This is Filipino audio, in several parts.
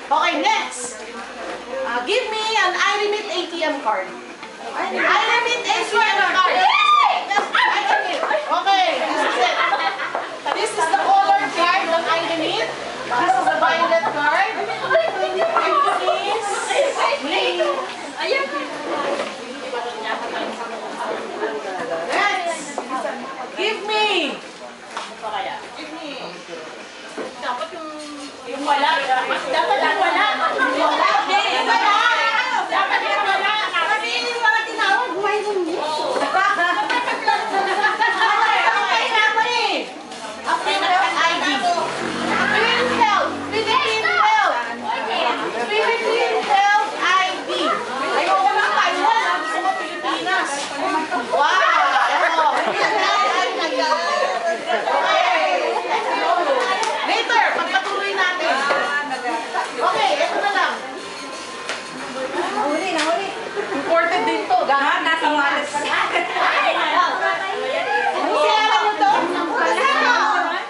Okay, next. Give me an iRemit ATM card. iRemit ATM card. Okay, this is it. This is the color card ng iRemit. This is the violet card. Next. Give me. Give me. Dapat yung wala. Dapat yung wala. Dapat yung wala. Kasi yung mga tinawag, buhay mo mo. Philippine Health ID. Ayoko lang tayo. Gusto mo Pilipinas. Wow! Okay. Later, pagpatuloy natin. Okay, ito na lang. Nahuli. Imported din to. Gano'n? Nasa wallet pa lang. Ano siya alam mo to?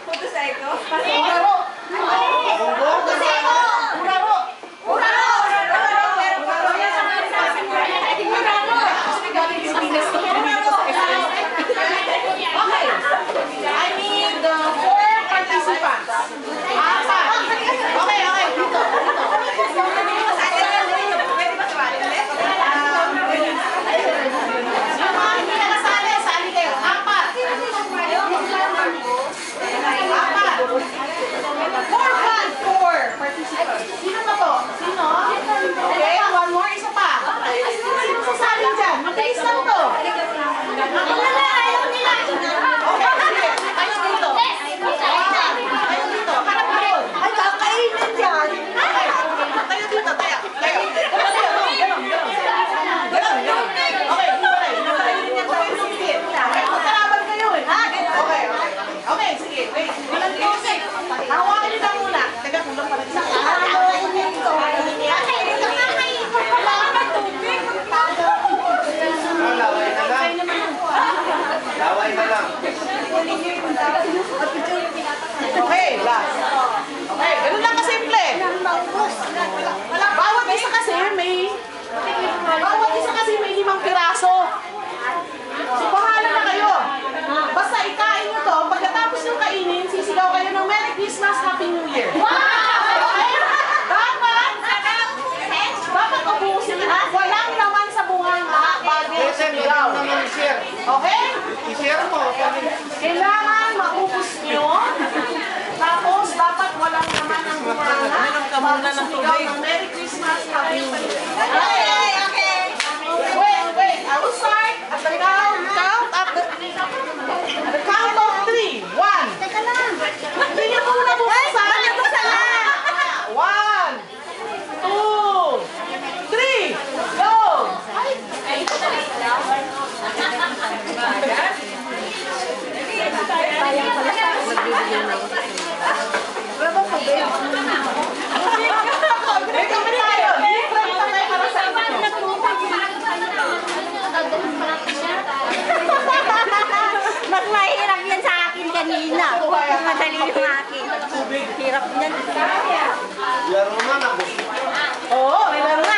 Motorcycle? Uraro. Okay. I need 4 participants. Apat. Okay. Dito. Yung mga hindi nakasali, sali kayo. Apat. 4 participants. Sino ba to? Sino? Okay, one more. Isa pa. Sino sasali dyan? Mabilis lang to. Ayaw nila. Okay, sige. Kayo dito. Kayo dito. Harap kayo. Ay, kakainin dyan. Okay. Tayo dito. Tayo. Ganon. Okay, hintayin niya tayo ng higit. Magkalaban kayo eh. Okay, sige. Wait. Walang music. Hawakan niyo lang muna. Teka, kulang pa rin sa Laway na lang. Okay, last. Okay, ganun lang kasimple. Bawat isa kasi may 5 piraso. So, bahala na kayo. Basta ikain nyo to, pagkatapos nyo kainin, sisigaw kayo ng Merry Christmas, Happy New Year. Okay? Dapat ubusin nyo. Walang naman sa bunganga bago sisigaw. Okay? I-share mo. Kailangan maubos nyo. Tapos, dapat walang naman ang bunganga. Sisigaw ng Merry Christmas, Happy New Year. Okay. Wait. I will start at the count of 3. 1. Teka lang. Hindi niyo muna buksan. 1, 2, 3. Go! May kami tayo. Different kami para sa inyo. Mas mahirap yan sa akin kanina. Mas madali yung akin. Hirap yan. Laro na. Oo, may laro na.